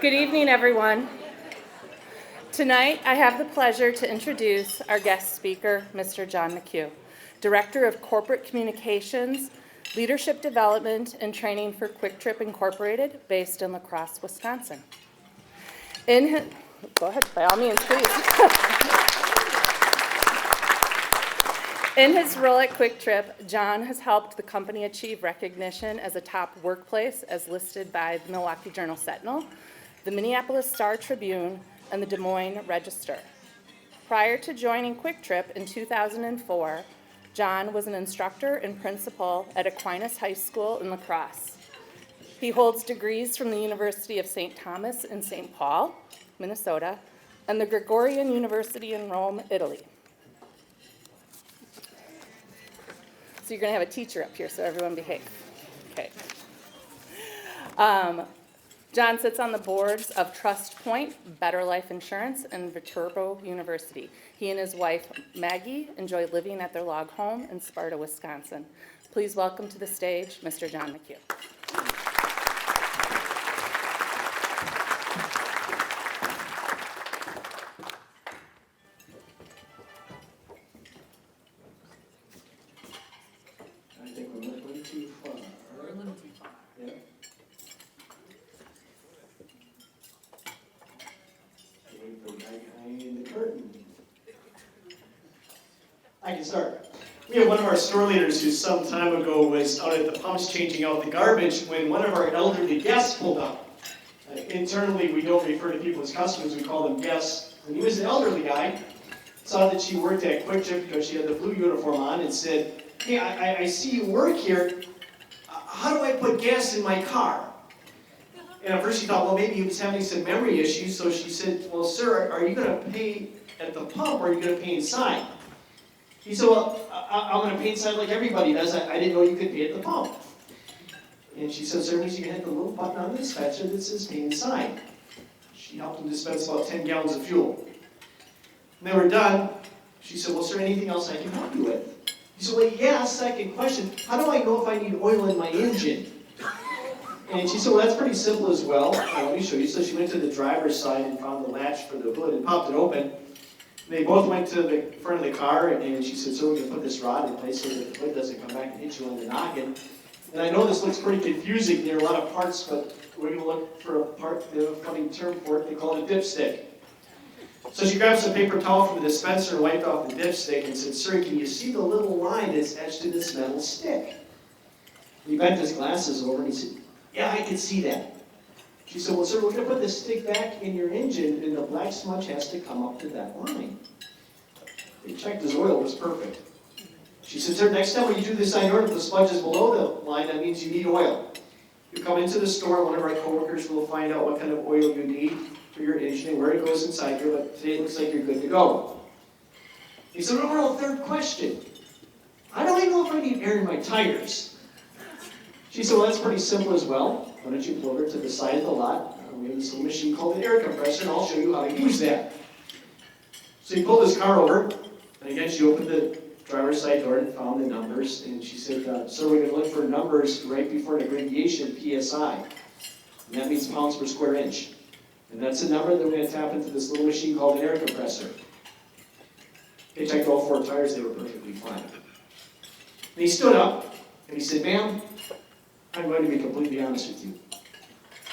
Good evening, everyone. Tonight, I have the pleasure to introduce our guest speaker, Mr. John Mchugh, Director of Corporate Communications, Leadership Development, and Training for Quick Trip Incorporated, based in La Crosse, Wisconsin. Go ahead, by all means, please. In his role at Quick Trip, John has helped the company achieve recognition as a top workplace as listed by the Milwaukee Journal-Sentinel, the Minneapolis Star-Tribune, and the Des Moines Register. Prior to joining Quick Trip in 2004, John was an instructor and principal at Aquinas High School in La Crosse. He holds degrees from the University of St. Thomas in St. Paul, Minnesota, and the Gregorian University in Rome, Italy. So you're going to have a teacher up here, so everyone behave. Okay. John sits on the boards of Trust Point, Better Life Insurance, and Viterbo University. He and his wife, Maggie, enjoy living at their log home in Sparta, Wisconsin. Please welcome to the stage, Mr. John Mchugh. I think we're a little too far. We're a little too far. Yeah. Wait for the guy behind the curtain. I can start. We have one of our store leaders who some time ago was out at the pumps changing out the garbage when one of our elderly guests pulled up. Internally, we don't refer to people as customers, we call them guests. And he was an elderly guy, saw that she worked at Quick Trip because she had the blue uniform on and said, "Hey, I see you work here. How do I put gas in my car?" And at first she thought, well, maybe he was having some memory issues, so she said, "Well, sir, are you going to pay at the pump or are you going to pay inside?" He said, "Well, I'm going to pay inside like everybody does. I didn't know you could pay at the pump." And she said, "Sir, you can hit the little button on the dispenser that says pay inside." She helped him dispense about 10 gallons of fuel. When they were done, she said, "Well, sir, anything else I can help you with?" He said, "Well, yeah, second question, how do I know if I need oil in my engine?" And she said, "Well, that's pretty simple as well. Let me show you." So she went to the driver's side and found the latch for the hood and popped it open. And they both went to the front of the car, and she said, "So we're going to put this rod in place so that the hood doesn't come back and hit you on the noggin." And I know this looks pretty confusing. There are a lot of parts, but we're going to look for a part, they have a funny term for it. They call it a dipstick. So she grabbed some paper towel from the dispenser and wiped off the dipstick and said, "Sir, can you see the little line that's etched in this metal stick?" He bent his glasses over and he said, "Yeah, I can see that." She said, "Well, sir, we're going to put this stick back in your engine and the black smudge has to come up to that line." They checked his oil, was perfect. She said, "Sir, next time when you do this on your order, if the smudge is below the line, that means you need oil. You come into the store, one of our coworkers will find out what kind of oil you need for your engine and where it goes inside here, but today it looks like you're good to go." He said, "Oh, third question. How do I know if I need air in my tires?" She said, "Well, that's pretty simple as well. Why don't you pull over to the side of the lot? We have this little machine called an air compressor, and I'll show you how to use that." So he pulled his car over, and again, she opened the driver's side door and found the numbers, and she said, "Sir, we're going to look for numbers right before an abbreviation, PSI. And that means pounds per square inch. And that's a number that we're going to tap into this little machine called an air compressor." They checked all 4 tires, they were perfectly fine. And he stood up, and he said, "Ma'am, I'm going to be completely honest with you.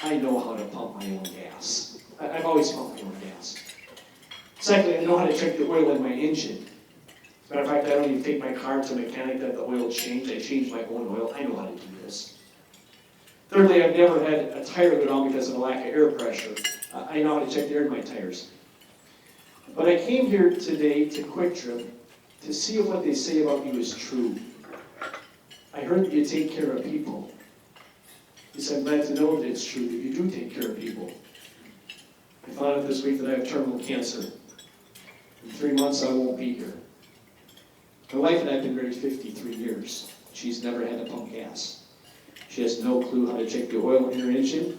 I know how to pump my own gas. I've always pumped my own gas. Secondly, I know how to check the oil in my engine. As a matter of fact, I don't even take my car to a mechanic that the oil changed. I change my own oil. I know how to do this. Thirdly, I've never had a tire go down because of a lack of air pressure. I know how to check the air in my tires. But I came here today to Quick Trip to see if what they say about you is true. I heard that you take care of people. He said, I'm glad to know that it's true, that you do take care of people. I found out this week that I have terminal cancer. In 3 months, I won't be here. My wife and I have been married 53 years. She's never had to pump gas. She has no clue how to check the oil in her engine.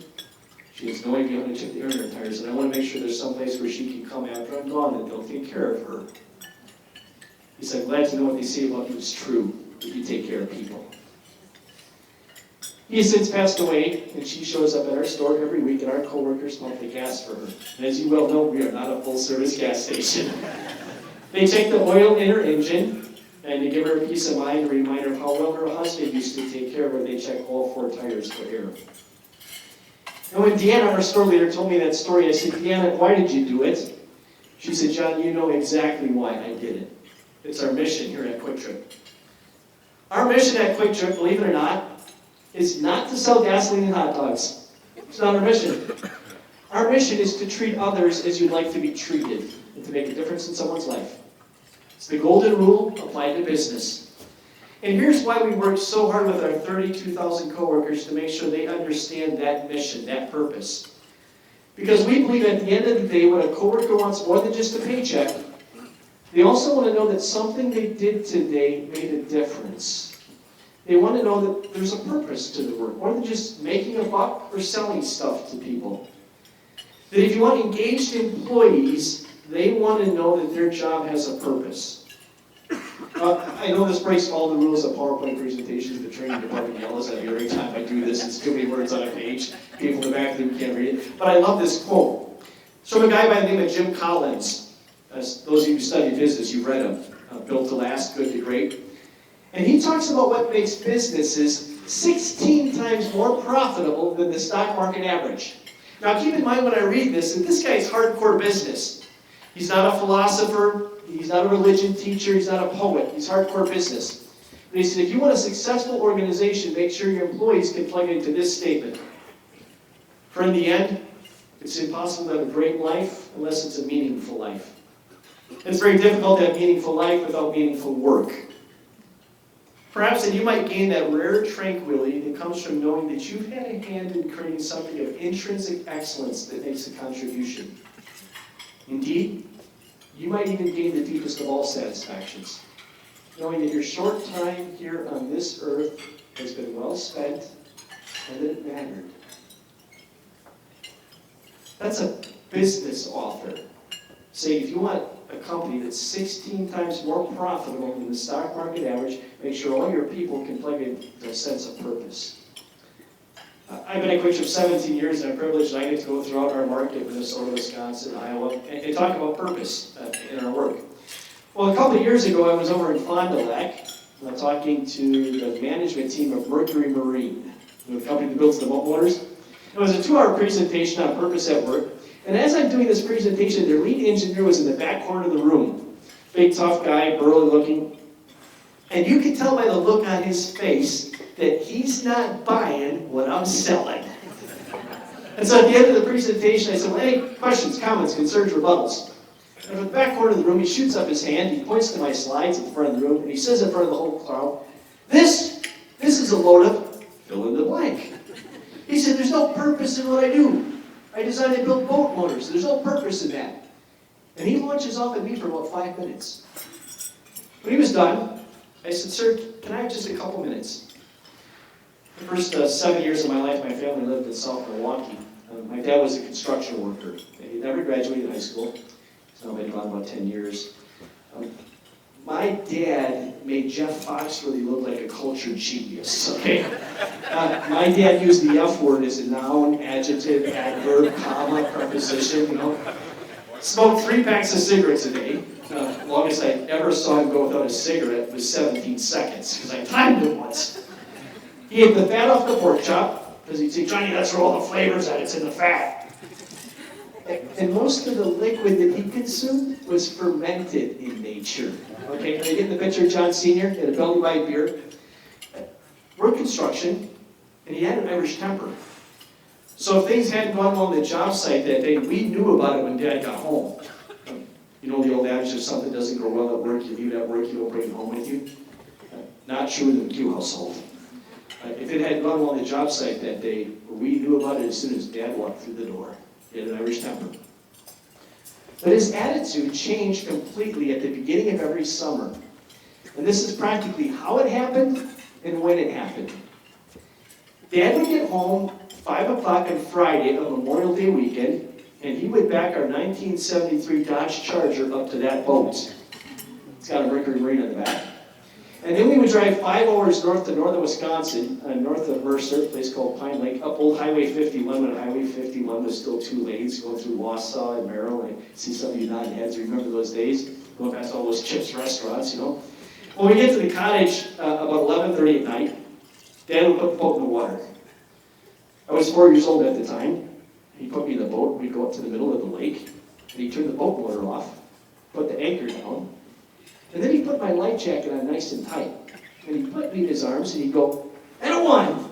She has no idea how to check the air in her tires. And I want to make sure there's some place where she can come after I'm gone and they'll take care of her. He said, glad to know what they say about you is true, that you take care of people. He has since passed away, and she shows up at our store every week, and our coworkers pump the gas for her. And as you well know, we are not a full-service gas station. They check the oil in her engine, and to give her a peace of mind, a reminder of how well her husband used to take care of her, they check all 4 tires for air. And when Deanna, our store leader, told me that story, I said, Deanna, why did you do it? She said, John, you know exactly why I did it. It's our mission here at Quick Trip. Our mission at Quick Trip, believe it or not, is not to sell gasoline and hot dogs. It's not our mission. Our mission is to treat others as you'd like to be treated and to make a difference in someone's life. It's the golden rule applied to business. And here's why we work so hard with our 32,000 coworkers to make sure they understand that mission, that purpose. Because we believe at the end of the day, when a coworker wants more than just a paycheck, they also want to know that something they did today made a difference. They want to know that there's a purpose to the work, more than just making a buck or selling stuff to people. That if you want engaged employees, they want to know that their job has a purpose. I know this breaks all the rules of PowerPoint presentations. The training department yells at me every time I do this. It's too many words on a page. People in the back of them can't read it. But I love this quote. It's from a guy by the name of Jim Collins. As those of you who study business, you've read him. Built to Last, Good to Great. And he talks about what makes businesses 16 times more profitable than the stock market average. Now keep in mind when I read this, that this guy's hardcore business. He's not a philosopher, he's not a religion teacher, he's not a poet, he's hardcore business. But he said, if you want a successful organization, make sure your employees can plug into this statement. For in the end, it's impossible to have a great life unless it's a meaningful life. It's very difficult to have meaningful life without meaningful work. Perhaps that you might gain that rare tranquility that comes from knowing that you've had a hand in creating something of intrinsic excellence that makes a contribution. Indeed, you might even gain the deepest of all satisfactions, knowing that your short time here on this earth has been well spent and that it mattered. That's a business author saying if you want a company that's 16 times more profitable than the stock market average, make sure all your people can plug in a sense of purpose. I've been at Quick Trip 17 years, and I'm privileged that I get to go throughout our market, Minnesota, Wisconsin, Iowa, and talk about purpose in our work. Well, a couple of years ago, I was over in Fond du Lac, talking to the management team of Mercury Marine, the company that builds the boat motors. It was a 2-hour presentation on purpose at work. And as I'm doing this presentation, their lead engineer was in the back corner of the room. Big, tough guy, burly looking. And you could tell by the look on his face that he's not buying what I'm selling. And so at the end of the presentation, I said, well, any questions, comments, concerns, rebuttals? And from the back corner of the room, he shoots up his hand, he points to my slides in the front of the room, and he says in front of the whole crowd, this is a load of fill in the blank. He said, there's no purpose in what I do. I designed and built boat motors. There's no purpose in that. And he launches off at me for about 5 minutes. When he was done, I said, sir, can I have just a couple minutes? The first 7 years of my life, my family lived in South Milwaukee. My dad was a construction worker. He never graduated high school. He's now been gone about 10 years. My dad made Jeff Foxworthy look like a cultured genius, okay? My dad used the F word as a noun, adjective, adverb, comma, preposition, you know. Smoked 3 packs of cigarettes a day. The longest I ever saw him go without a cigarette was 17 seconds, because I timed it once. He ate the fat off the pork chop, because he'd say, Johnny, that's where all the flavor's at, it's in the fat. And most of the liquid that he consumed was fermented in nature. Okay, they get the picture, John Sr. had a belly white beer. We're construction, and he had an Irish temper. So if things hadn't gone well on the job site that day, we knew about it when Dad got home. You know the old adage, if something doesn't go well at work, you leave it at work, you don't bring it home with you? Not true in the Mchugh household. If it hadn't gone well on the job site that day, we knew about it as soon as Dad walked through the door. He had an Irish temper. But his attitude changed completely at the beginning of every summer. And this is practically how it happened and when it happened. Dad would get home 5 o'clock on Friday of Memorial Day weekend, and he would back our 1973 Dodge Charger up to that boat. It's got a Mercury Marine on the back. And then we would drive 5 hours north to northern Wisconsin, north of Mercer, a place called Pine Lake, up old Highway 51, when Highway 51 was still 2 lanes, going through Wausau and Merrill. I see some of you nodding heads, remember those days? Going past all those Chips restaurants, you know. When we get to the cottage about 11:30 at night, Dad would put the boat in the water. I was 4 years old at the time. He put me in the boat, we'd go up to the middle of the lake, and he'd turn the boat motor off, put the anchor down, and then he'd put my life jacket on nice and tight. And he'd put me in his arms and he'd go, and a 1,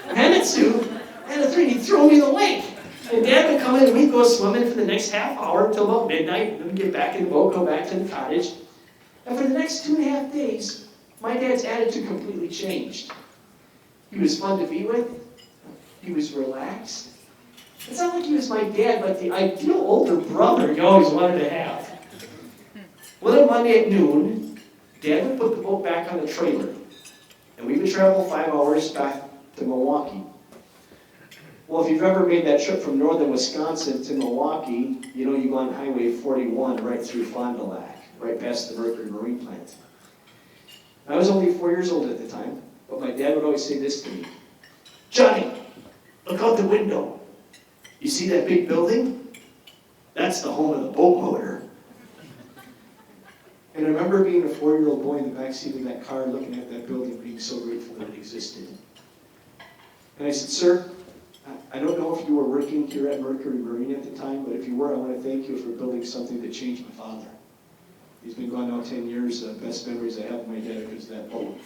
and a 2, and a 3, and he'd throw me in the lake. And Dad would come in and we'd go swimming for the next half hour until about midnight, then we'd get back in the boat, go back to the cottage. And for the next 2.5 days, my dad's attitude completely changed. He was fun to be with. He was relaxed. It's not like he was my dad, but the ideal older brother you always wanted to have. One Monday at noon, Dad would put the boat back on the trailer, and we would travel 5 hours back to Milwaukee. Well, if you've ever made that trip from northern Wisconsin to Milwaukee, you know you go on Highway 41 right through Fond du Lac, right past the Mercury Marine Plant. I was only 4 years old at the time, but my dad would always say this to me, "Johnny, look out the window. You see that big building? That's the home of the boat motor." And I remember being a 4-year-old boy in the backseat of that car looking at that building, being so grateful that it existed. And I said, "Sir, I don't know if you were working here at Mercury Marine at the time, but if you were, I want to thank you for building something that changed my father. He's been gone now 10 years. The best memories I have of my dad is that boat.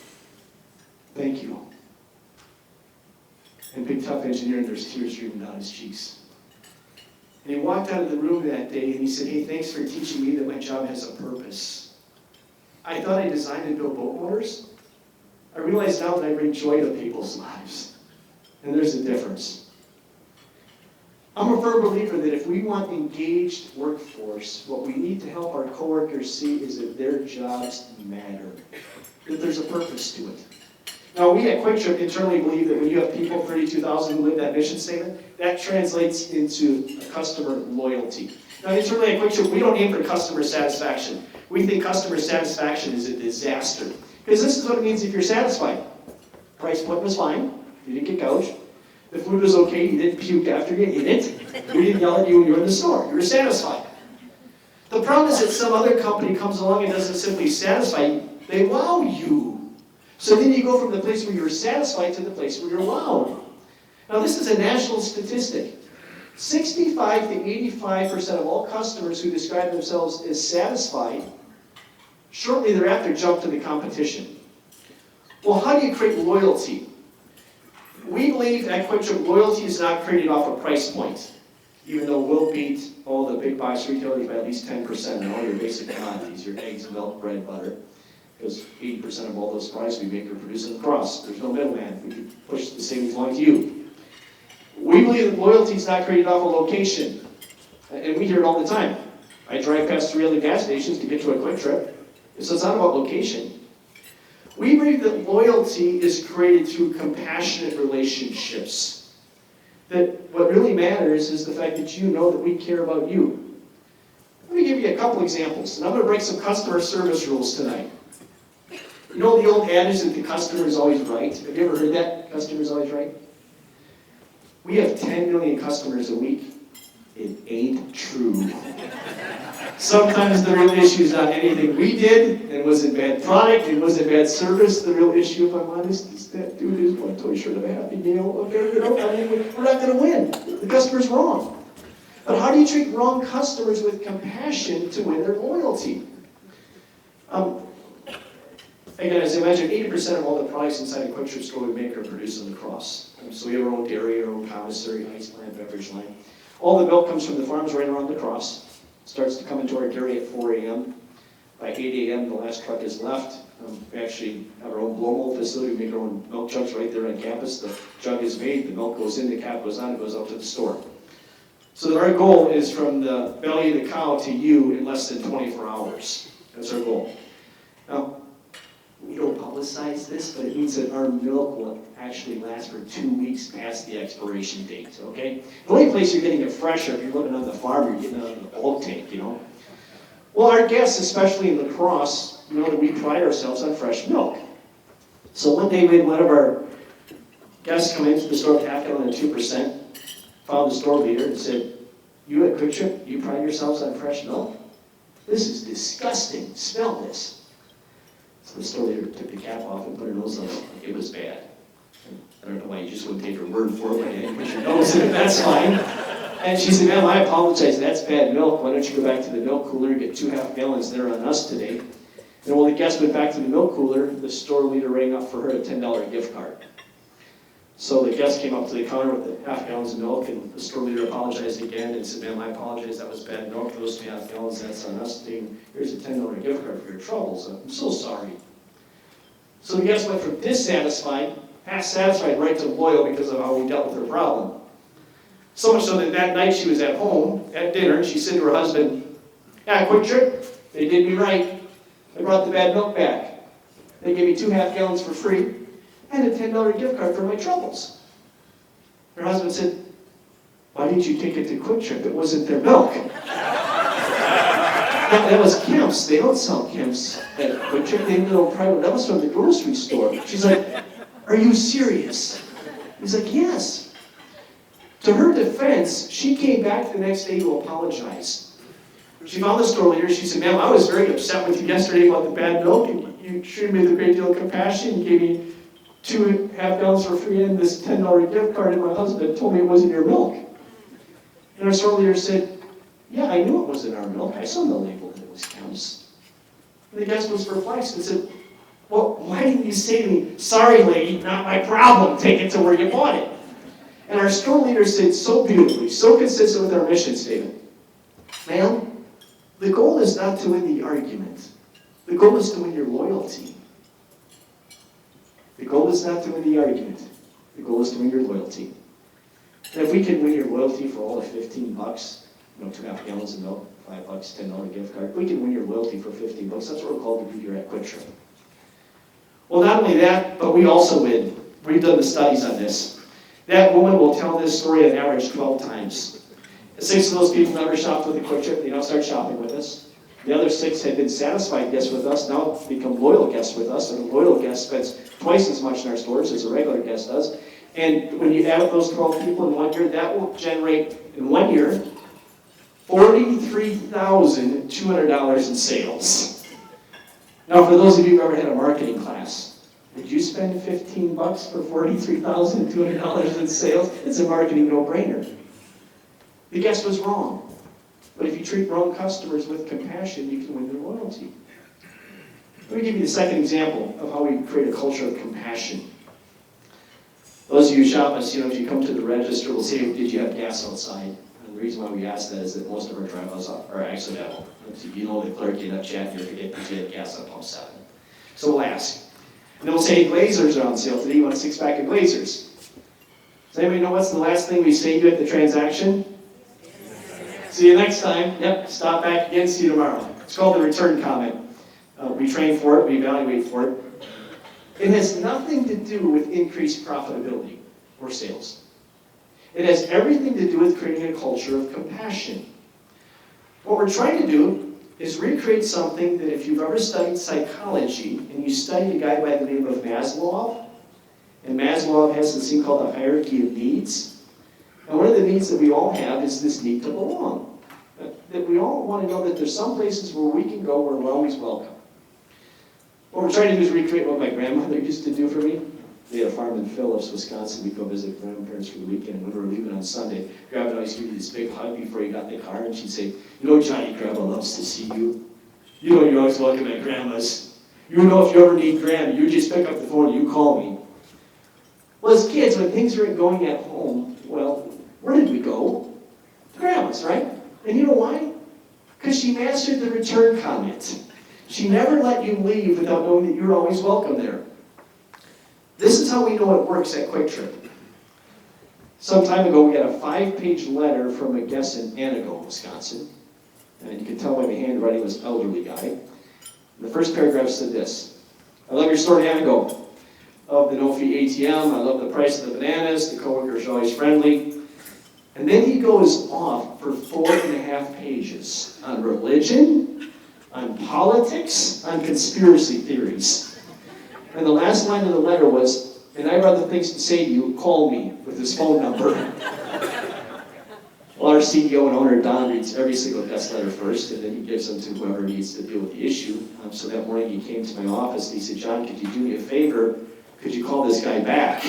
Thank you." And big tough engineer, and there's tears streaming down his cheeks. And he walked out of the room that day and he said, "Hey, thanks for teaching me that my job has a purpose. I thought I designed and built boat motors. I realize now that I bring joy to people's lives." And there's a difference. I'm a firm believer that if we want engaged workforce, what we need to help our coworkers see is that their jobs matter, that there's a purpose to it. Now, we at Quick Trip internally believe that when you have people, 32,000, who live that mission statement, that translates into customer loyalty. Now, internally at Quick Trip, we don't aim for customer satisfaction. We think customer satisfaction is a disaster. Because this is what it means if you're satisfied. Price point was fine. You didn't get gouged. The food was okay. You didn't puke after you ate it. We didn't yell at you when you were in the store. You were satisfied. The problem is that some other company comes along and doesn't simply satisfy you. They wow you. So then you go from the place where you're satisfied to the place where you're wowed. Now, this is a national statistic. 65 to 85% of all customers who describe themselves as satisfied shortly thereafter jump to the competition. Well, how do you create loyalty? We believe at Quick Trip, loyalty is not created off a price point, even though we'll beat all the big box retailers by at least 10% on all your basic commodities, your eggs, milk, bread, butter, because 80% of all those products we make are produced across. There's no middleman. We can push the savings along to you. We believe that loyalty is not created off a location, and we hear it all the time. I drive past 3 other gas stations to get to a Quick Trip, so it's not about location. We believe that loyalty is created through compassionate relationships. That what really matters is the fact that you know that we care about you. Let me give you a couple examples, and I'm going to break some customer service rules tonight. You know the old adage that the customer is always right? Have you ever heard that? Customer is always right? We have 10 million customers a week. It ain't true. Sometimes the real issue is not anything we did, and it wasn't bad product, it wasn't bad service. The real issue, if I'm honest, is that dude is one toy short of a Happy Meal. Okay, you know, I mean, we're not going to win. The customer's wrong. But how do you treat wrong customers with compassion to win their loyalty? Again, as I mentioned, 80% of all the products inside a Quick Trip store we make are produced on the cross. So we have our own dairy, our own commissary, ice plant, beverage line. All the milk comes from the farms right around the cross. Starts to come into our dairy at 4 a.m. By 8 a.m., the last truck is left. We actually have our own blow mold facility. We make our own milk jugs right there on campus. The jug is made, the milk goes in, the cap goes on, it goes out to the store. So our goal is from the belly of the cow to you in less than 24 hours. That's our goal. Now, we don't publicize this, but it means that our milk will actually last for 2 weeks past the expiration date, okay? The only place you're getting it fresher, if you're looking on the farm, you're getting it out of the bulk tank, you know? Well, our guests, especially in La Crosse, know that we pride ourselves on fresh milk. So one day we had one of our guests come into the store with half gallon and 2%, found the store leader and said, "You at Quick Trip, you pride yourselves on fresh milk? This is disgusting. Smell this." So the store leader took the cap off and put her nose on it. Like it was bad. I don't know why you just wouldn't take her word for it, but you put your nose in it, that's fine. And she said, "Ma'am, I apologize, that's bad milk. Why don't you go back to the milk cooler and get 2 half gallons there on us today?" And when the guest went back to the milk cooler, the store leader rang up for her a $10 gift card. So the guest came up to the counter with the half gallons of milk, and the store leader apologized again and said, "Ma'am, I apologize, that was bad milk. Those 2 half gallons, that's on us today. Here's a $10 gift card for your troubles. I'm so sorry." So the guest went from dissatisfied, half satisfied, right to loyal because of how we dealt with her problem. So much so that that night she was at home, at dinner, and she said to her husband, "Yeah, Quick Trip, they did me right. I brought the bad milk back. They gave me 2 half gallons for free and a $10 gift card for my troubles." Her husband said, "Why didn't you take it to Quick Trip? It wasn't their milk." That was Kemp's. They don't sell Kemp's at Quick Trip. They know private. That was from the grocery store. She's like, "Are you serious?" He's like, "Yes." To her defense, she came back the next day to apologize. She found the store leader. She said, "Ma'am, I was very upset with you yesterday about the bad milk. You treated me with a great deal of compassion. You gave me 2 half gallons for free and this $10 gift card, and my husband told me it wasn't your milk." And our store leader said, "Yeah, I knew it wasn't our milk. I saw the label that it was Kemp's." And the guest was perplexed and said, "Well, why didn't you say to me, 'Sorry, lady, not my problem. Take it to where you bought it'?" And our store leader said so beautifully, so consistent with our mission statement, "Ma'am, the goal is not to win the argument. The goal is to win your loyalty. The goal is not to win the argument. The goal is to win your loyalty." And if we can win your loyalty for all of $15, 2 half gallons of milk, $5, $10 gift card, we can win your loyalty for $15. That's what we're called to do here at Quick Trip. Well, not only that, but we also win. We've done the studies on this. That woman will tell this story on average 12 times. 6 of those people never shopped with a Quick Trip. They don't start shopping with us. The other 6 had been satisfied guests with us, now become loyal guests with us, and a loyal guest spends twice as much in our stores as a regular guest does. And when you add up those 12 people in 1 year, that will generate, in 1 year, $43,200 in sales. Now, for those of you who've ever had a marketing class, would you spend $15 for $43,200 in sales? It's a marketing no-brainer. The guest was wrong. But if you treat wrong customers with compassion, you can win their loyalty. Let me give you the second example of how we create a culture of compassion. Those of you who shop us, if you come to the register, we'll say, "Did you have gas outside?" And the reason why we ask that is that most of our drivers are accidental. The clerk get up, chat, you forget that you had gas on pump 7. So we'll ask. And then we'll say, "Glazers are on sale today. You want a 6-pack of Glazers?" Does anybody know what's the last thing we say to you at the transaction? "See you next time." Yep, stop back again, see you tomorrow. It's called the return comment. We train for it, we evaluate for it. It has nothing to do with increased profitability or sales. It has everything to do with creating a culture of compassion. What we're trying to do is recreate something that if you've ever studied psychology, and you studied a guy by the name of Maslow, and Maslow has this thing called the hierarchy of needs. And one of the needs that we all have is this need to belong. That we all want to know that there's some places where we can go where we're always welcome. What we're trying to do is recreate what my grandmother used to do for me. They had a farm in Phillips, Wisconsin. We'd go visit grandparents for the weekend. When we were leaving on Sunday, Grandma would always give you this big hug before you got in the car, and she'd say, "Johnny, Grandma loves to see you. You're always welcome at Grandma's. If you ever need Grandma, you just pick up the phone and you call me." Well, as kids, when things weren't going at home, well, where did we go? To Grandma's, right? And you know why? Because she mastered the return comment. She never let you leave without knowing that you're always welcome there. This is how we know it works at Quick Trip. Some time ago, we got a 5-page letter from a guest in Anago, Wisconsin. And you can tell by the handwriting, was an elderly guy. The first paragraph said this: "I love your store in Anago. I love the no-fee ATM. I love the price of the bananas. The coworkers are always friendly." And then he goes off for 4.5 pages on religion, on politics, on conspiracy theories. And the last line of the letter was, and I have other things to say to you, call me, with his phone number. Well, our CEO and owner, Don, reads every single guest letter first, and then he gives them to whoever needs to deal with the issue. So that morning he came to my office, and he said, John, could you do me a favor? Could you call this guy back?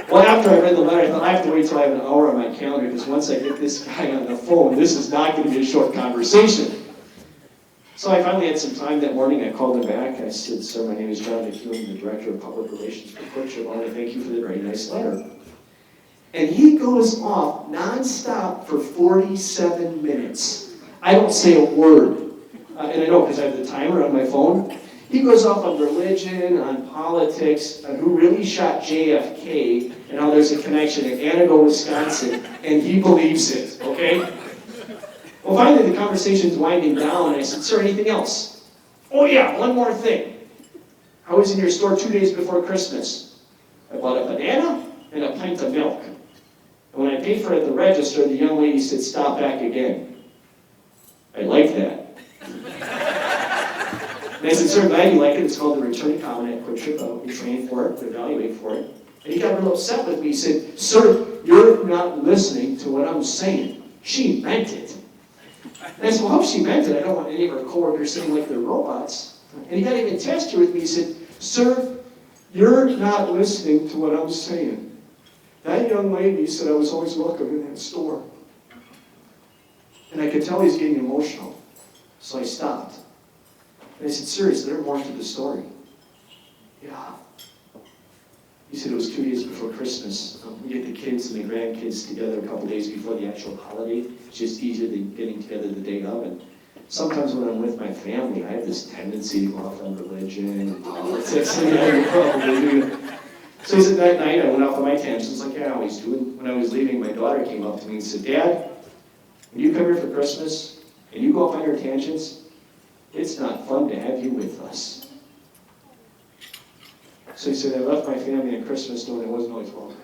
Well, after I read the letter, I thought, I have to wait till I have an hour on my calendar, because once I get this guy on the phone, this is not going to be a short conversation. So I finally had some time that morning. I called him back. I said, sir, my name is John Mchugh. I'm the Director of Public Relations for Quick Trip. I want to thank you for the very nice letter. And he goes off nonstop for 47 minutes. I don't say a word. And I know because I have the timer on my phone. He goes off on religion, on politics, on who really shot JFK, and how there's a connection in Antigo, Wisconsin, and he believes it, okay? Well, finally the conversation's winding down, and I said, sir, anything else? Oh yeah, one more thing. I was in your store 2 days before Christmas. I bought a banana and a pint of milk. And when I paid for it at the register, the young lady said, stop back again. I like that. And I said, sir, I'm glad you like it. It's called the Return to Common at Quick Trip. We train for it, we evaluate for it. And he got real upset with me. He said, sir, you're not listening to what I'm saying. She meant it. And I said, well, I hope she meant it. I don't want any of our coworkers saying like they're robots. And he got even testier with me. He said, sir, you're not listening to what I'm saying. That young lady said I was always welcome in that store. And I could tell he's getting emotional. So I stopped. And I said, sir, is there more to the story? Yeah. He said it was 2 days before Christmas. We get the kids and the grandkids together a couple days before the actual holiday. It's just easier than getting together the day of. And sometimes when I'm with my family, I have this tendency to go off on religion and politics. And I probably do. So he said that night I went off on my tangents like I always do. And when I was leaving, my daughter came up to me and said, Dad, when you come here for Christmas and you go off on your tangents, it's not fun to have you with us. So he said, I left my family on Christmas knowing I wasn't always welcome.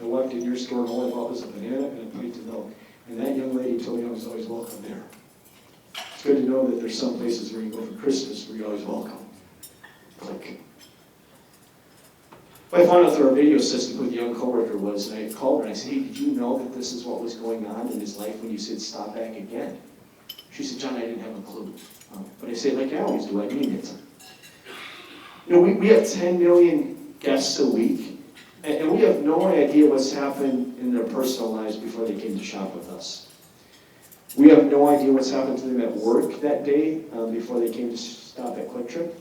I walked in your store and all I bought was a banana and a pint of milk. And that young lady told me I was always welcome there. It's good to know that there's some places where you go for Christmas where you're always welcome. Click. I found out through our video system who the young coworker was, and I called her and I said, hey, did you know that this is what was going on in his life when you said stop back again? She said, John, I didn't have a clue. But I say, like I always do, I mean it. You know, we have 10 million guests a week, and we have no idea what's happened in their personal lives before they came to shop with us. We have no idea what's happened to them at work that day before they came to stop at Quick Trip.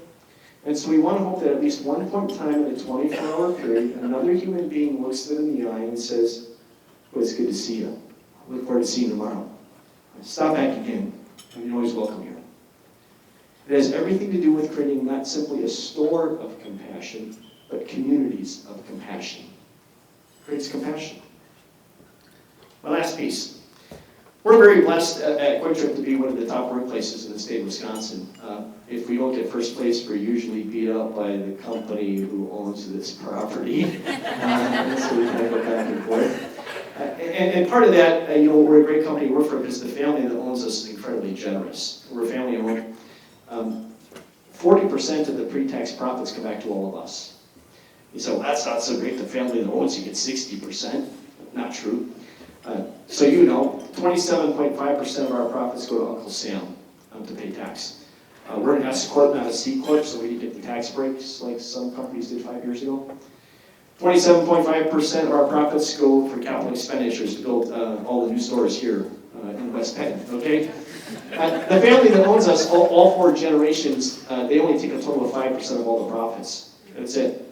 And so we want to hope that at least one point in time in a 24-hour period, another human being looks them in the eye and says, well, it's good to see you. I look forward to seeing you tomorrow. Stop back again. You're always welcome here. It has everything to do with creating not simply a store of compassion, but communities of compassion. It creates compassion. My last piece. We're very blessed at Quick Trip to be one of the top workplaces in the state of Wisconsin. If we don't get first place, we're usually beat up by the company who owns this property. So we kind of go back and forth. And part of that, we're a great company to work for because the family that owns us is incredibly generous. We're family owned. 40% of the pre-tax profits come back to all of us. You say, well, that's not so great. The family that owns you gets 60%. Not true. So 27.5% of our profits go to Uncle Sam to pay tax. We're an S Corp, not a C Corp, so we didn't get the tax breaks like some companies did 5 years ago. 27.5% of our profits go for capital expenditures to build all the new stores here in West Penn, okay? The family that owns us, all 4 generations, they only take a total of 5% of all the profits. That's it.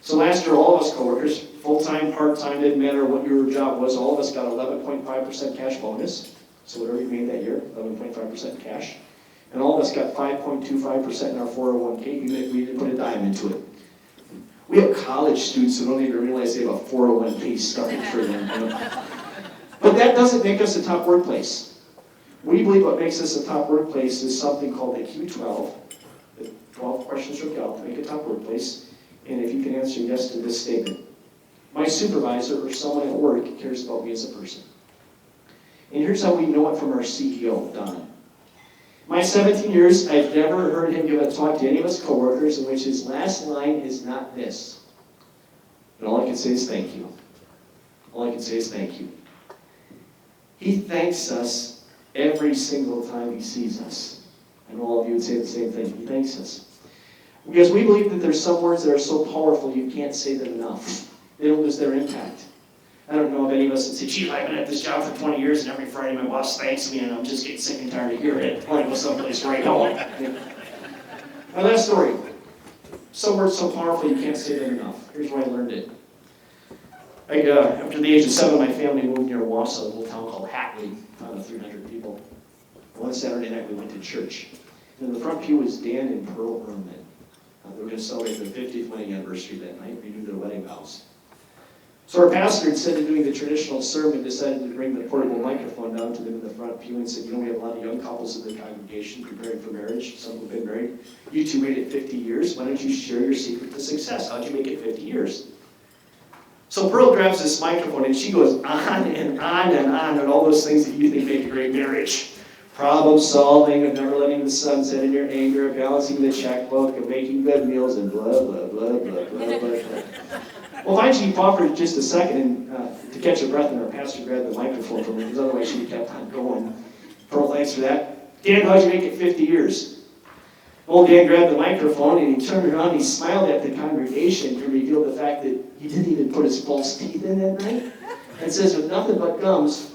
So last year, all of us coworkers, full-time, part-time, didn't matter what your job was, all of us got 11.5% cash bonus. So whatever you made that year, 11.5% cash. And all of us got 5.25% in our 401k. We didn't put a dime into it. We have college students who don't even realize they have a 401k starting for them. But that doesn't make us a top workplace. We believe what makes us a top workplace is something called the Q12, the 12 questions from Gallup to make a top workplace. And if you can answer yes to this statement, my supervisor or someone at work cares about me as a person. And here's how we know it from our CEO, Don. My 17 years, I've never heard him give a talk to any of us coworkers in which his last line is not this. And all I can say is thank you. All I can say is thank you. He thanks us every single time he sees us. And all of you would say the same thing. He thanks us. Because we believe that there's some words that are so powerful you can't say them enough. They don't lose their impact. I don't know if any of us would say, gee, I've been at this job for 20 years and every Friday my boss thanks me and I'm just getting sick and tired of hearing it. I want to go someplace right home. My last story. Some words so powerful you can't say them enough. Here's where I learned it. After the age of 7, my family moved near Wausau, a little town called Hatley, about 300 people. One Saturday night we went to church. And in the front pew was Dan and Pearl Herman. They were going to celebrate their 50th wedding anniversary that night, renew their wedding vows. So our pastor, instead of doing the traditional sermon, decided to bring the portable microphone down to them in the front pew and said, you know, we have a lot of young couples in the congregation preparing for marriage, some who've been married. You two made it 50 years. Why don't you share your secret to success? How'd you make it 50 years? So Pearl grabs this microphone and she goes on and on and on and all those things that you think make a great marriage. Problem solving, of never letting the sun set in your anger, of balancing the checkbook, of making good meals, and blah, blah, blah, blah, blah, blah, blah. Well, finally she paused for just a second to catch her breath, and our pastor grabbed the microphone from her, because otherwise she kept on going. Pearl, thanks for that. Dan, how'd you make it 50 years? Old Dan grabbed the microphone, and he turned around, and he smiled at the congregation to reveal the fact that he didn't even put his false teeth in that night, and says with nothing but gums,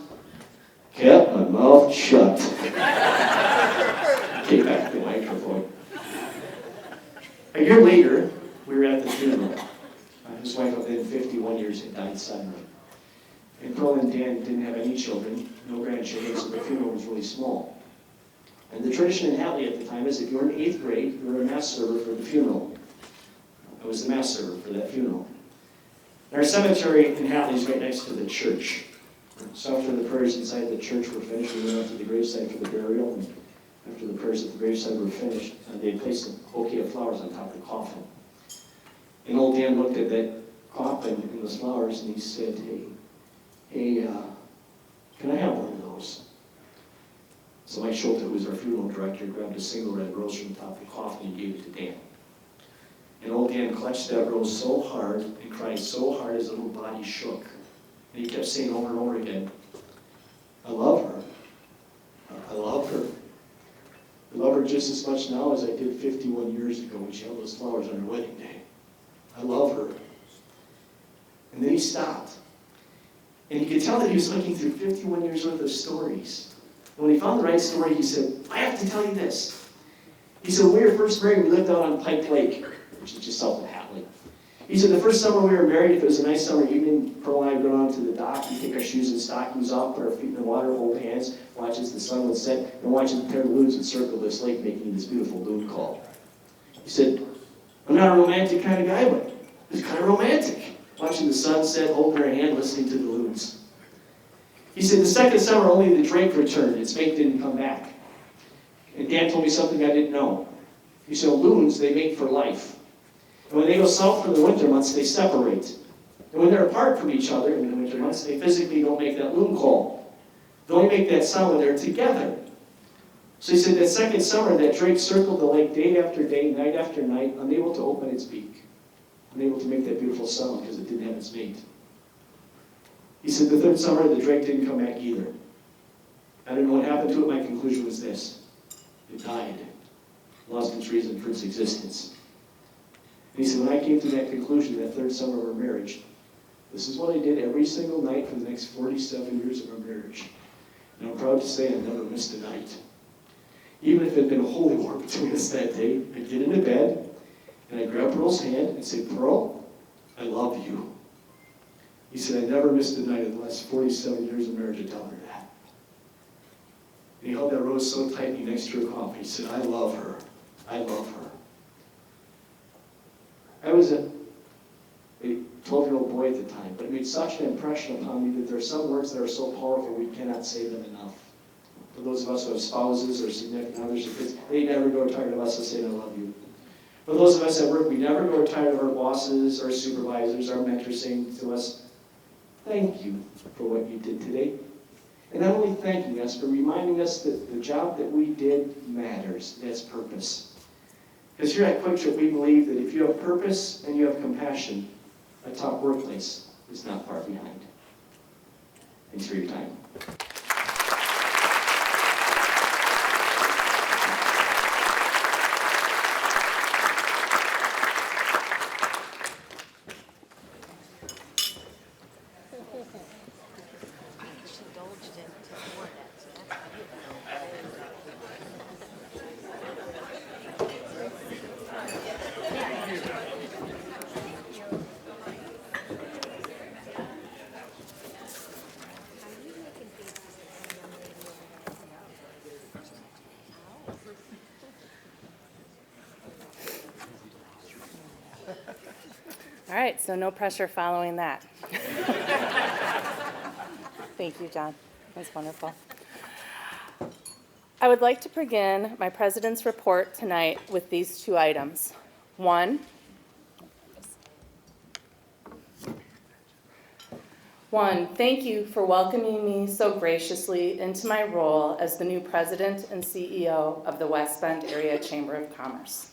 kept my mouth shut. Take back the microphone. A year later, we were at the funeral. His wife, within 51 years, had died suddenly. And Pearl and Dan didn't have any children, no grandchildren, so the funeral was really small. And the tradition in Hatley at the time is if you were in 8th grade, you were a mass server for the funeral. I was the mass server for that funeral. And our cemetery in Hatley is right next to the church. So after the prayers inside the church were finished, we went out to the gravesite for the burial. And after the prayers at the gravesite were finished, they placed a bouquet of flowers on top of the coffin. And old Dan looked at that coffin and those flowers and he said, hey, can I have one of those? So Mike Schulte, who was our funeral director, grabbed a single red rose from the top of the coffin and gave it to Dan. And old Dan clutched that rose so hard and cried so hard his little body shook. And he kept saying over and over again, I love her. I love her. I love her just as much now as I did 51 years ago when she held those flowers on her wedding day. I love her. And then he stopped. And you could tell that he was looking through 51 years worth of stories. And when he found the right story, he said, I have to tell you this. He said, when we were first married, we lived out on Pike Lake, which is just south of Hatley. He said, the first summer we were married, if it was a nice summer evening, Pearl and I would go down to the dock, we'd take our shoes and stockings off, put our feet in the water, hold hands, watch as the sun would set, and watch as the pair of loons would circle this lake, making this beautiful loon call. He said, I'm not a romantic kind of guy, but it was kind of romantic. Watching the sunset, holding her hand, listening to the loons. He said, the second summer, only the drake returned. Its mate didn't come back. And Dan told me something I didn't know. He said, loons, they mate for life. And when they go south for the winter months, they separate. And when they're apart from each other in the winter months, they physically don't make that loon call. They only make that sound when they're together. So he said that second summer, that drake circled the lake day after day, night after night, unable to open its beak. Unable to make that beautiful sound because it didn't have its mate. He said the third summer, the drake didn't come back either. I don't know what happened to it. My conclusion was this. It died. Lost its reason for its existence. And he said, when I came to that conclusion, that third summer of our marriage, this is what I did every single night for the next 47 years of our marriage. And I'm proud to say I never missed a night. Even if it had been a holy war between us that day, I'd get into bed, and I'd grab Pearl's hand and say, Pearl, I love you. He said, I never missed a night in the last 47 years of marriage. I tell her that. And he held that rose so tightly next to her coffin. He said, I love her. I love her. I was a 12-year-old boy at the time, but it made such an impression upon me that there are some words that are so powerful we cannot say them enough. For those of us who have spouses or significant others or kids, they never grow tired of us saying, I love you. For those of us at work, we never grow tired of our bosses, our supervisors, our mentors saying to us, thank you for what you did today. And not only thanking us, but reminding us that the job that we did matters. That's purpose. Because here at Quick Trip, we believe that if you have purpose and you have compassion, a top workplace is not far behind. Thanks for your time. All right, so no pressure following that. Thank you, John. That was wonderful. I would like to begin my president's report tonight with these two items. One, thank you for welcoming me so graciously into my role as the new president and CEO of the West Bend Area Chamber of Commerce.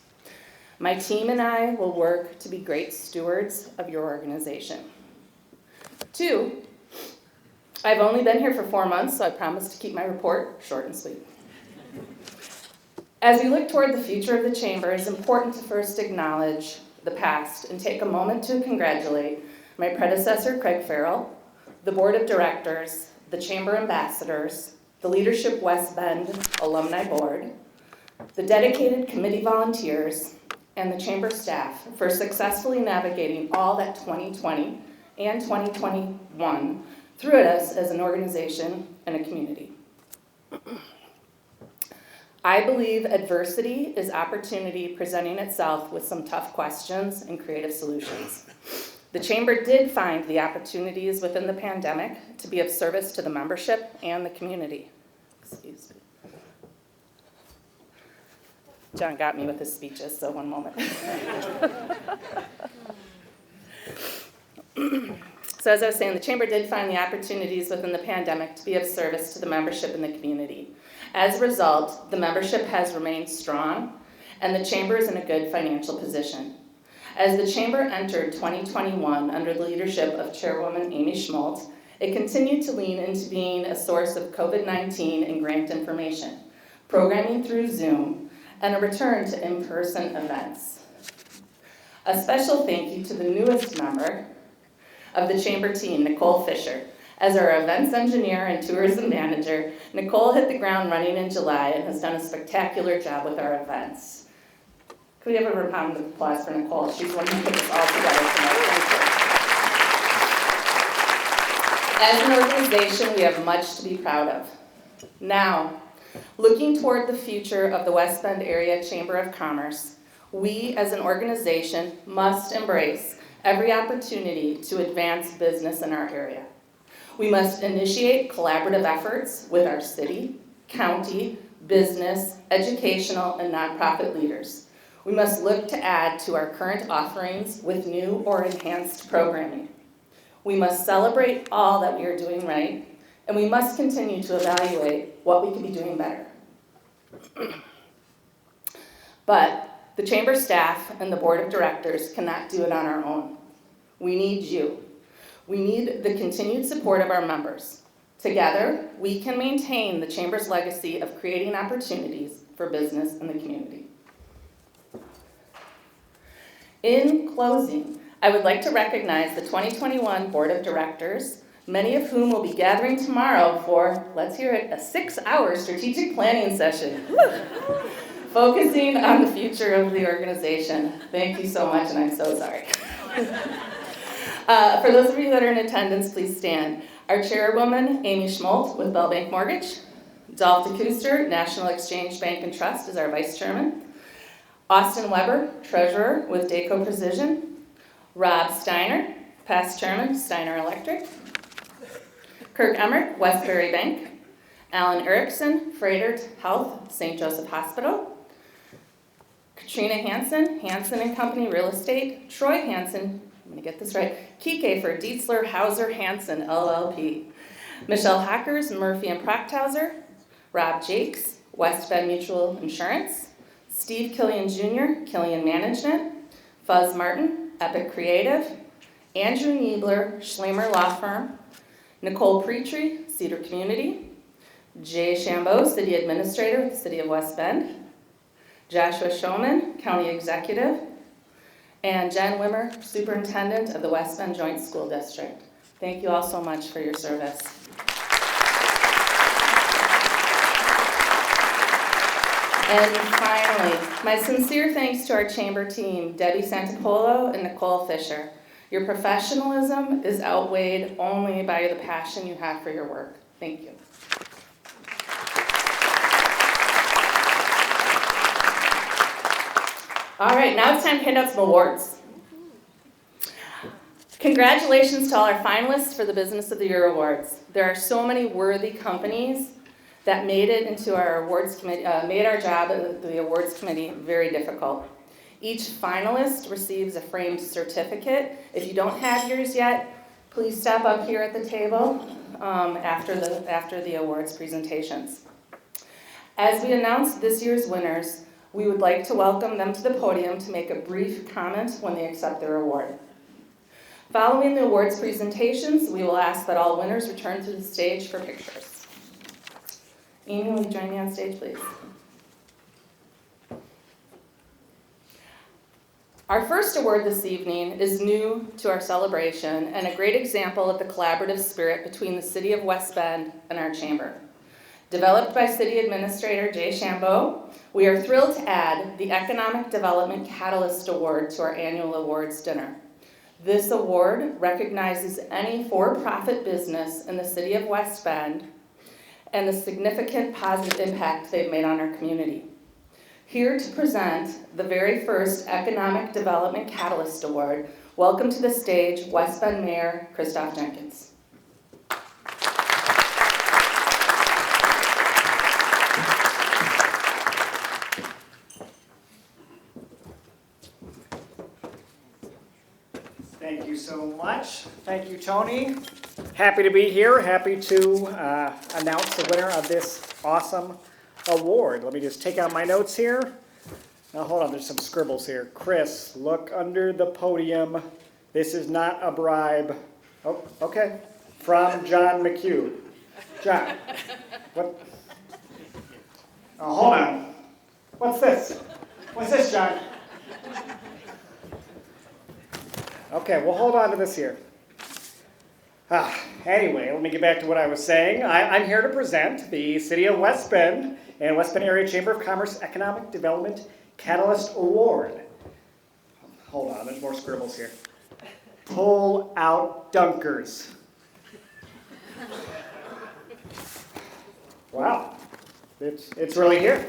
My team and I will work to be great stewards of your organization. Two, I've only been here for 4 months, so I promise to keep my report short and sweet. As we look toward the future of the Chamber, it is important to first acknowledge the past and take a moment to congratulate my predecessor, Craig Farrell, the Board of Directors, the Chamber Ambassadors, the Leadership West Bend Alumni Board, the dedicated committee volunteers, and the Chamber staff for successfully navigating all that 2020 and 2021 threw at us as an organization and a community. I believe adversity is opportunity presenting itself with some tough questions and creative solutions. The Chamber did find the opportunities within the pandemic to be of service to the membership and the community. Excuse me. John got me with his speeches, so one moment. So as I was saying, the Chamber did find the opportunities within the pandemic to be of service to the membership and the community. As a result, the membership has remained strong, and the Chamber is in a good financial position. As the Chamber entered 2021 under the leadership of Chairwoman Amy Schmaltz, it continued to lean into being a source of COVID-19 and grant information, programming through Zoom, and a return to in-person events. A special thank you to the newest member of the Chamber team, Nicole Fisher. As our events engineer and tourism manager, Nicole hit the ground running in July and has done a spectacular job with our events. Could we have a round of applause for Nicole? She's one who put this all together tonight. As an organization, we have much to be proud of. Now, looking toward the future of the West Bend Area Chamber of Commerce, we as an organization must embrace every opportunity to advance business in our area. We must initiate collaborative efforts with our city, county, business, educational, and nonprofit leaders. We must look to add to our current offerings with new or enhanced programming. We must celebrate all that we are doing right, and we must continue to evaluate what we could be doing better. But the Chamber staff and the Board of Directors cannot do it on our own. We need you. We need the continued support of our members. Together, we can maintain the Chamber's legacy of creating opportunities for business in the community. In closing, I would like to recognize the 2021 Board of Directors, many of whom will be gathering tomorrow for, let's hear it, a 6-hour strategic planning session, focusing on the future of the organization. Thank you so much, and I'm so sorry. For those of you that are in attendance, please stand. Our chairwoman, Amy Schmaltz with Bell Bank Mortgage. Dolph DeKuster, National Exchange Bank and Trust, is our vice chairman. Austin Weber, treasurer with Daco Precision. Rob Steiner, past chairman, Steiner Electric. Kirk Emmert, Westbury Bank. Alan Erickson, Freighter Health, St. Joseph Hospital. Katrina Hansen, Hansen and Company Real Estate. Troy Hansen, I'm going to get this right, Kike for Dietzler Hauser Hansen, LLP. Michelle Hackers, Murphy and Procthauser. Rob Jakes, West Bend Mutual Insurance. Steve Killian Jr., Killian Management. Fuzz Martin, Epic Creative. Andrew Niebler, Schlemer Law Firm. Nicole Petrie, Cedar Community. Jay Shambo, City Administrator with the City of West Bend. Joshua Showman, County Executive. And Jen Wimmer, Superintendent of the West Bend Joint School District. Thank you all so much for your service. And finally, my sincere thanks to our chamber team, Debbie Santapolo and Nicole Fisher. Your professionalism is outweighed only by the passion you have for your work. Thank you. All right, now it's time to hand out some awards. Congratulations to all our finalists for the Business of the Year Awards. There are so many worthy companies that made it into our awards committee, made our job at the awards committee very difficult. Each finalist receives a framed certificate. If you don't have yours yet, please stop up here at the table after the awards presentations. As we announce this year's winners, we would like to welcome them to the podium to make a brief comment when they accept their award. Following the awards presentations, we will ask that all winners return to the stage for pictures. Amy, will you join me on stage, please? Our first award this evening is new to our celebration and a great example of the collaborative spirit between the City of West Bend and our chamber. Developed by City Administrator Jay Shambo, we are thrilled to add the Economic Development Catalyst Award to our annual awards dinner. This award recognizes any for-profit business in the City of West Bend and the significant positive impact they've made on our community. Here to present the very first Economic Development Catalyst Award, welcome to the stage West Bend Mayor Christoph Jenkins. Thank you so much. Thank you, Tony. Happy to be here. Happy to announce the winner of this awesome award. Let me just take out my notes here. Now, hold on, there's some scribbles here. Chris, look under the podium. This is not a bribe. Oh, okay. From John Mchugh. John, what? Oh, hold on. What's this? What's this, John? Okay, we'll hold on to this here. Anyway, let me get back to what I was saying. I'm here to present the City of West Bend and West Bend Area Chamber of Commerce Economic Development Catalyst Award. Hold on, there's more scribbles here. Pull out dunkers. Wow, it's really here.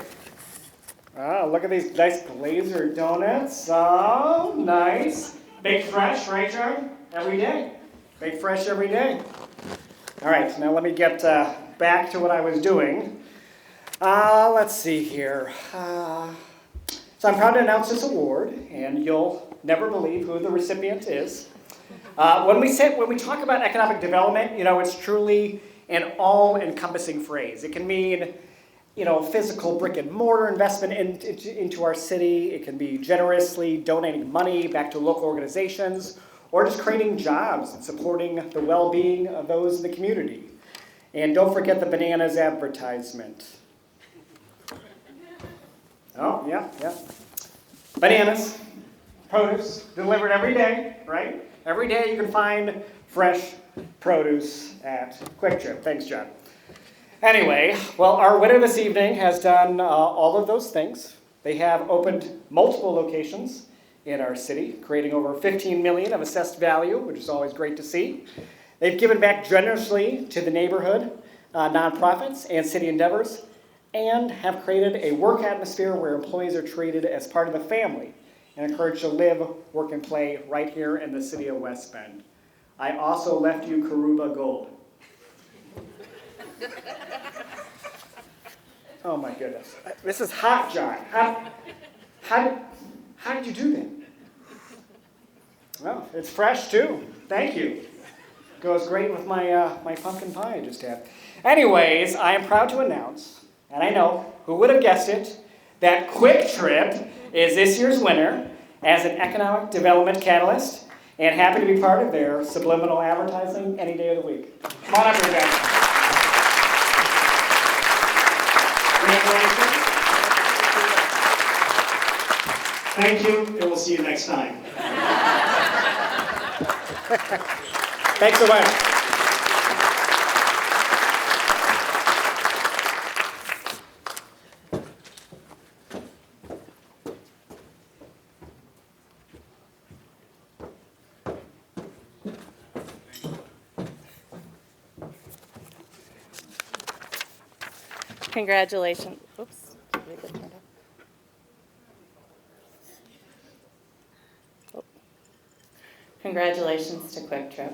Look at these nice glazer donuts. Oh, nice. Baked fresh, right, John? Every day. Baked fresh every day. All right, now let me get back to what I was doing. Let's see here. So I'm proud to announce this award, and you'll never believe who the recipient is. When we talk about economic development, it's truly an all-encompassing phrase. It can mean physical brick and mortar investment into our city. It can be generously donating money back to local organizations, or just creating jobs and supporting the well-being of those in the community. And don't forget the bananas advertisement. Oh, yeah. Bananas, produce, delivered every day, right? Every day you can find fresh produce at Quick Trip. Thanks, John. Anyway, well, our winner this evening has done all of those things. They have opened multiple locations in our city, creating over $15 million of assessed value, which is always great to see. They've given back generously to the neighborhood, nonprofits, and city endeavors, and have created a work atmosphere where employees are treated as part of the family and encouraged to live, work, and play right here in the city of West Bend. I also left you Karuba Gold. Oh my goodness. This is hot, John. How did you do that? Well, it's fresh too. Thank you. Goes great with my my pumpkin pie I just had. Anyways, I am proud to announce, and I know, who would have guessed it, that Quick Trip is this year's winner as an economic development catalyst, and happy to be part of their subliminal advertising any day of the week. Come on up here, guys. Congratulations. Thank you, and we'll see you next time. Thanks so much. Congratulations. Oops. Did we get turned up? Oh. Congratulations to Quick Trip.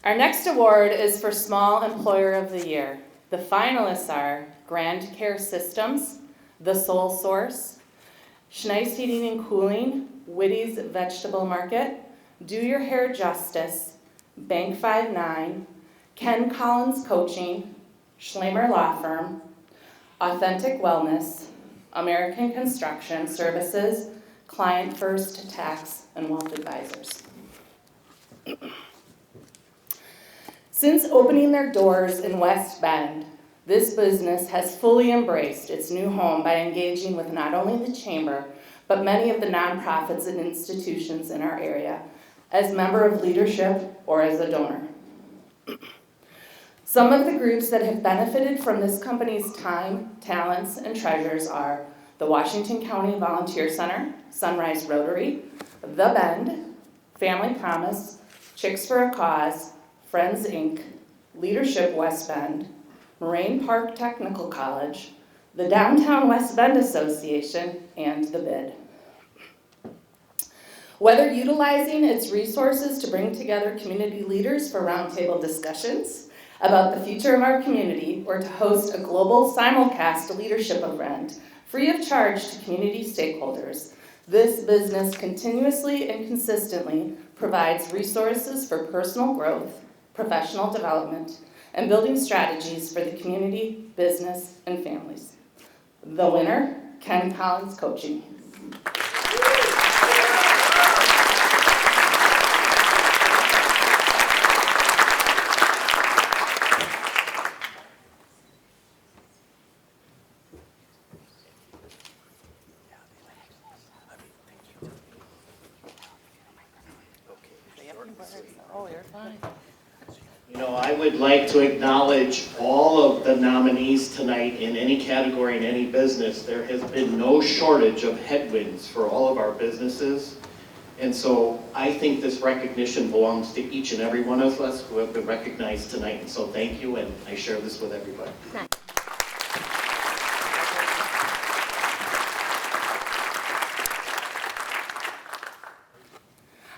Our next award is for Small Employer of the Year. The finalists are Grand Care Systems, The Soul Source, Schneis Heating and Cooling, Witty's Vegetable Market, Do Your Hair Justice, Bank 59, Ken Collins Coaching, Schlemer Law Firm, Authentic Wellness, American Construction Services, Client First Tax, and Wealth Advisors. Since opening their doors in West Bend, this business has fully embraced its new home by engaging with not only the Chamber, but many of the nonprofits and institutions in our area as member of leadership or as a donor. Some of the groups that have benefited from this company's time, talents, and treasures are the Washington County Volunteer Center, Sunrise Rotary, The Bend, Family Promise, Chicks for a Cause, Friends Inc., Leadership West Bend, Moraine Park Technical College, the Downtown West Bend Association, and the BID. Whether utilizing its resources to bring together community leaders for roundtable discussions about the future of our community, or to host a global simulcast leadership event free of charge to community stakeholders, this business continuously and consistently provides resources for personal growth, professional development, and building strategies for the community, business, and families. The winner, Ken Collins Coaching. Oh, you're fine. You know, I would like to acknowledge all of the nominees tonight in any category, in any business. There has been no shortage of headwinds for all of our businesses. And so I think this recognition belongs to each and every one of us who have been recognized tonight. And so thank you, and I share this with everybody.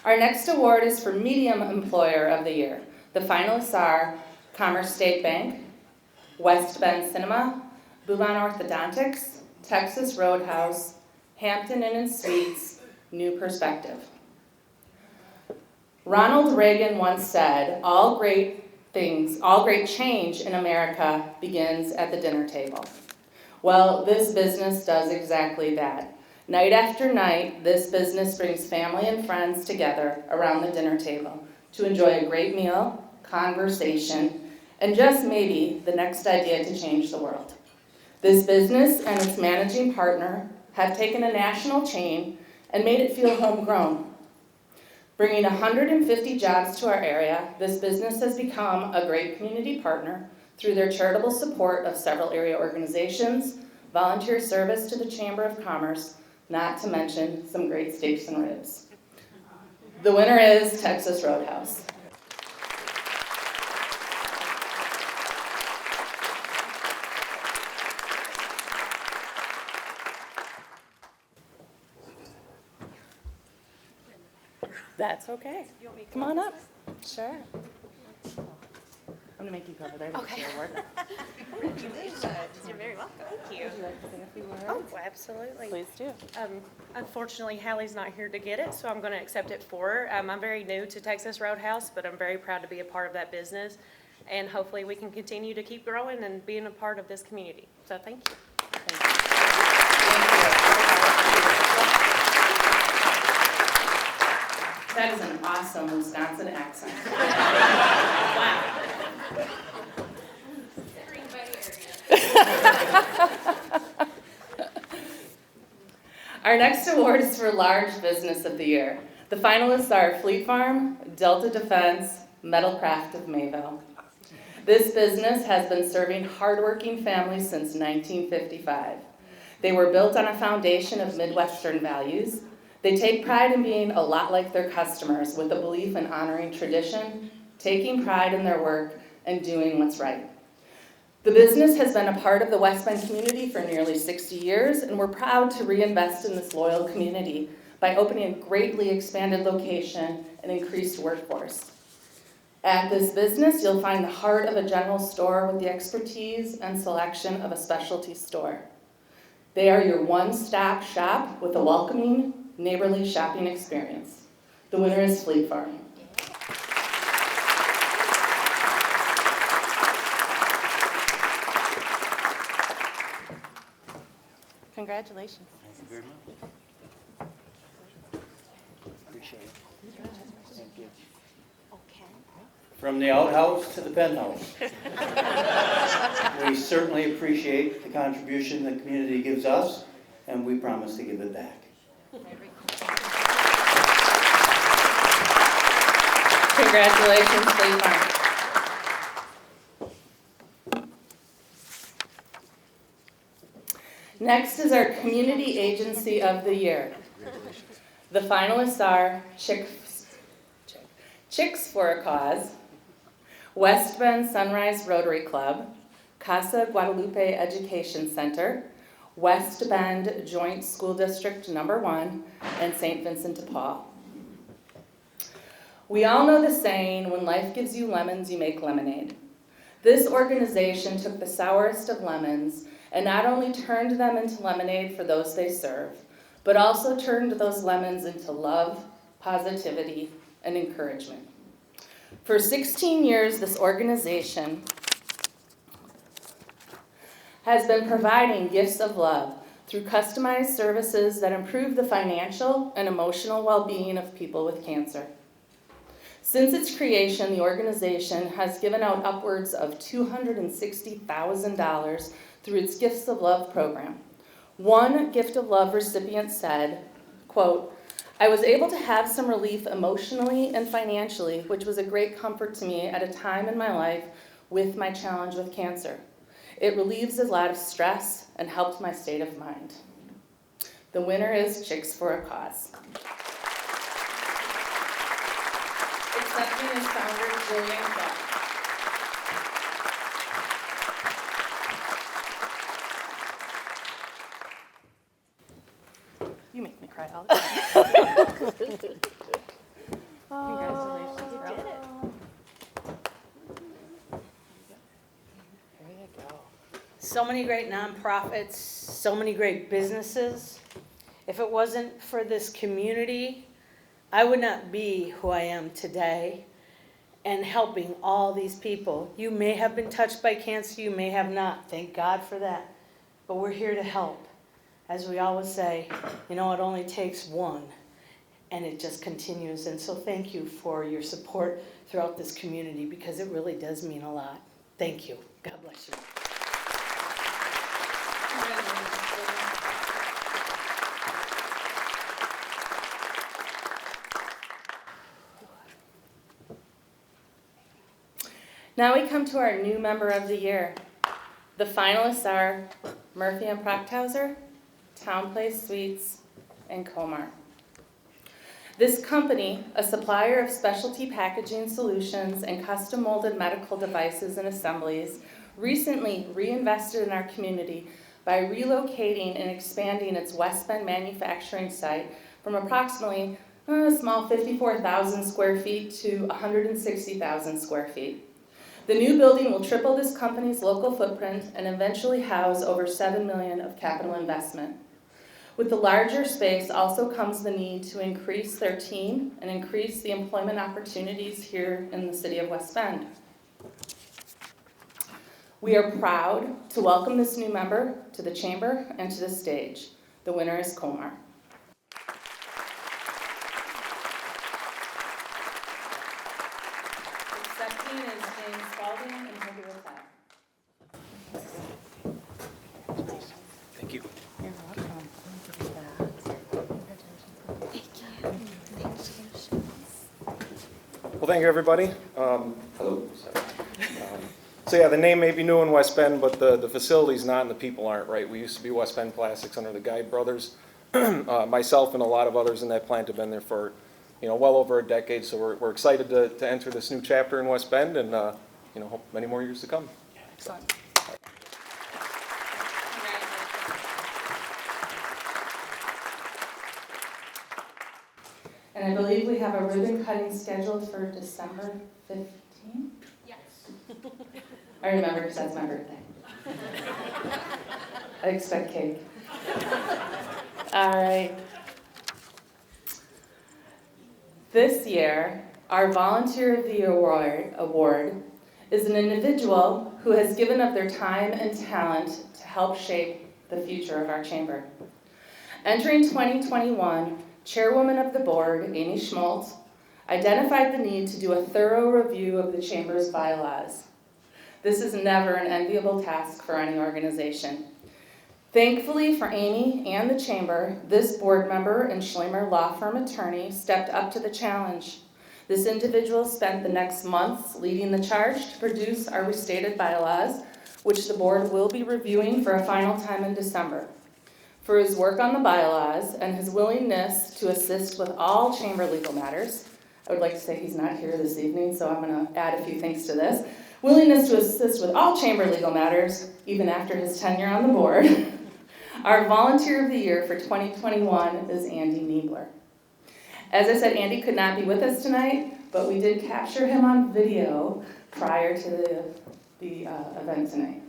Our next award is for Medium Employer of the Year. The finalists are Commerce State Bank, West Bend Cinema, Boulan Orthodontics, Texas Roadhouse, Hampton Inn and Suites, New Perspective. Ronald Reagan once said, all great change in America begins at the dinner table. Well, this business does exactly that. Night after night, this business brings family and friends together around the dinner table to enjoy a great meal, conversation, and just maybe the next idea to change the world. This business and its managing partner have taken a national chain and made it feel homegrown. Bringing 150 jobs to our area, this business has become a great community partner through their charitable support of several area organizations, volunteer service to the Chamber of Commerce, not to mention some great steaks and ribs. The winner is Texas Roadhouse. That's okay. Come on up. Sure. I'm gonna make you cover there. Okay. Award. You're very welcome. Thank you. say a few words? Oh, absolutely. Please do. Unfortunately, Hallie's not here to get it, so I'm going to accept it for her. I'm very new to Texas Roadhouse, but I'm very proud to be a part of that business. And hopefully we can continue to keep growing and being a part of this community. So thank you. That is an awesome Wisconsin accent. Our next award is for Large Business of the Year. The finalists are Fleet Farm, Delta Defense, Metalcraft of Mayville. This business has been serving hardworking families since 1955. They were built on a foundation of Midwestern values. They take pride in being a lot like their customers, with a belief in honoring tradition, taking pride in their work, and doing what's right. The business has been a part of the West Bend community for nearly 60 years, and we're proud to reinvest in this loyal community by opening a greatly expanded location and increased workforce. At this business, you'll find the heart of a general store with the expertise and selection of a specialty store. They are your one-stop shop with a welcoming, neighborly shopping experience. The winner is Fleet Farm. Congratulations. Thank you very much. Appreciate it. Thank you. Okay. From the outhouse to the penthouse. We certainly appreciate the contribution the community gives us, and we promise to give it back. Congratulations, Fleet Farm. Next is our Community Agency of the Year. The finalists are Chicks for a Cause, West Bend Sunrise Rotary Club, Casa Guadalupe Education Center, West Bend Joint School District Number 1, and St. Vincent de Paul. We all know the saying, when life gives you lemons, you make lemonade. This organization took the sourest of lemons and not only turned them into lemonade for those they serve, but also turned those lemons into love, positivity, and encouragement. For 16 years, this organization has been providing gifts of love through customized services that improve the financial and emotional well-being of people with cancer. Since its creation, the organization has given out upwards of $260,000 through its Gifts of Love program. One Gift of Love recipient said, quote, "I was able to have some relief emotionally and financially, which was a great comfort to me at a time in my life with my challenge with cancer. It relieves a lot of stress and helped my state of mind." The winner is Chicks for a Cause. Accepting is founder Jillian Clark. You make me cry all the time. Congratulations. You did it. There you go. So many great nonprofits, so many great businesses. If it wasn't for this community, I would not be who I am today and helping all these people. You may have been touched by cancer, you may have not. Thank God for that. But we're here to help. As we always say, you know, it only takes one, and it just continues. And so thank you for your support throughout this community, because it really does mean a lot. Thank you. God bless you. Now we come to our new member of the year. The finalists are Murphy and Procthauser, Town Place Suites, and Comar. This company, a supplier of specialty packaging solutions and custom molded medical devices and assemblies, recently reinvested in our community by relocating and expanding its West Bend manufacturing site from approximately a small 54,000 square feet to 160,000 square feet. The new building will triple this company's local footprint and eventually house over $7 million of capital investment. With the larger space also comes the need to increase their team and increase the employment opportunities here in the city of West Bend. We are proud to welcome this new member to the chamber and to the stage. The winner is Komar. Accepting is James Spalding and Toby Rattell. Thank you. You're welcome. Well, thank you, everybody. Hello. So yeah, the name may be new in West Bend, but the facility's not and the people aren't, right? We used to be West Bend Plastics under the Guide brothers. Myself and a lot of others in that plant have been there for, well over a decade. So we're excited to enter this new chapter in West Bend and, hope many more years to come. Excellent. And I believe we have a ribbon cutting scheduled for December 15th? Yes. I remember because that's my birthday. I expect cake. All right. This year, our Volunteer of the Year award is an individual who has given up their time and talent to help shape the future of our chamber. Entering 2021, Chairwoman of the Board, Amy Schmaltz, identified the need to do a thorough review of the Chamber's bylaws. This is never an enviable task for any organization. Thankfully for Amy and the Chamber, this board member and Schlemer law firm attorney stepped up to the challenge. This individual spent the next months leading the charge to produce our restated bylaws, which the board will be reviewing for a final time in December. For his work on the bylaws and his willingness to assist with all chamber legal matters, I would like to say he's not here this evening, so I'm going to add a few things to this. Willingness to assist with all chamber legal matters, even after his tenure on the board. Our Volunteer of the Year for 2021 is Andy Niebler. As I said, Andy could not be with us tonight, but we did capture him on video prior to the event tonight.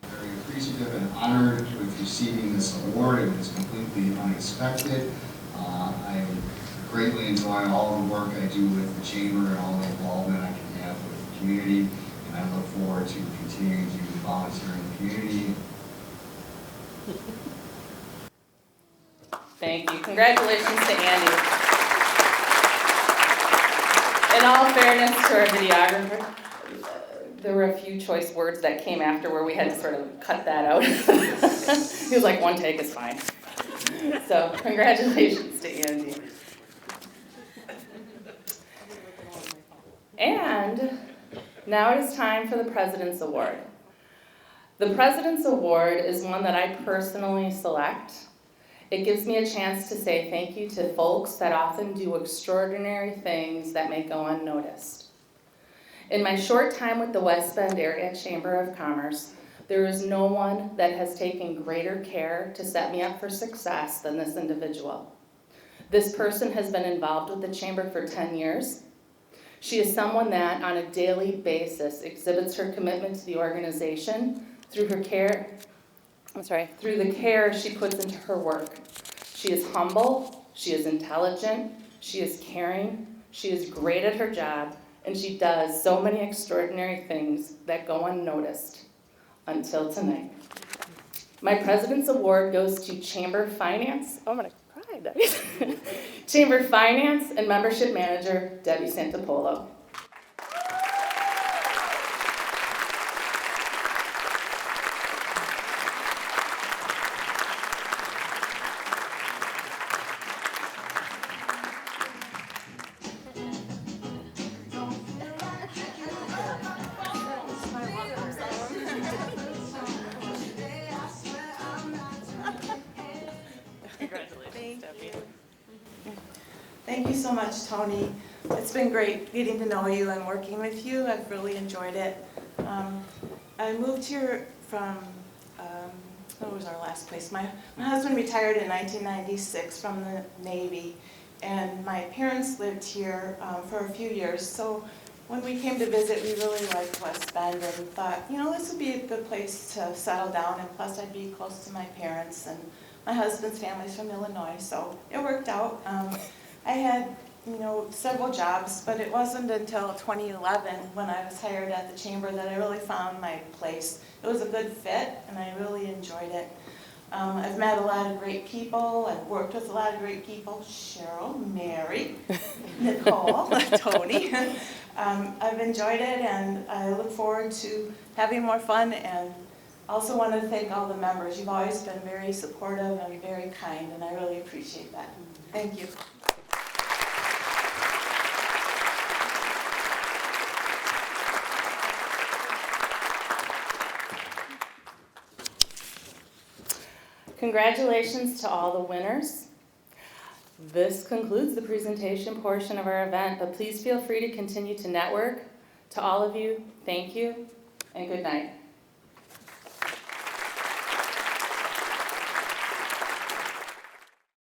Very appreciative and honored with receiving this award. It was completely unexpected. I greatly enjoy all the work I do with the chamber and all the involvement I can have with the community, and I look forward to continuing to volunteer in the community. Thank you. Congratulations to Andy. In all fairness to our videographer, there were a few choice words that came after where we had to sort of cut that out. He was like, one take is fine. So congratulations to Andy. And now it is time for the President's Award. The President's Award is one that I personally select. It gives me a chance to say thank you to folks that often do extraordinary things that may go unnoticed. In my short time with the West Bend Area Chamber of Commerce, there is no one that has taken greater care to set me up for success than this individual. This person has been involved with the Chamber for 10 years. She is someone that, on a daily basis, exhibits her commitment to the organization through the care she puts into her work. She is humble, she is intelligent, she is caring, she is great at her job, and she does so many extraordinary things that go unnoticed until tonight. My President's Award goes to Chamber Finance. Oh, I'm gonna cry, Debbie. Chamber Finance and Membership Manager, Debbie Santopolo. Thank you so much, Tony. It's been great getting to know you and working with you. I've really enjoyed it. I moved here from, what was our last place? My husband retired in 1996 from the Navy, and my parents lived here for a few years. So when we came to visit, we really liked West Bend and thought, you know, this would be a good place to settle down, and plus I'd be close to my parents, and my husband's family's from Illinois, so it worked out. I had, you know, several jobs, but it wasn't until 2011 when I was hired at the chamber that I really found my place. It was a good fit, and I really enjoyed it. I've met a lot of great people, I've worked with a lot of great people, Cheryl, Mary, Nicole, Tony. I've enjoyed it, and I look forward to having more fun, and also want to thank all the members. You've always been very supportive and very kind, and I really appreciate that. Thank you. Congratulations to all the winners. This concludes the presentation portion of our event, but please feel free to continue to network. To all of you, thank you and good night.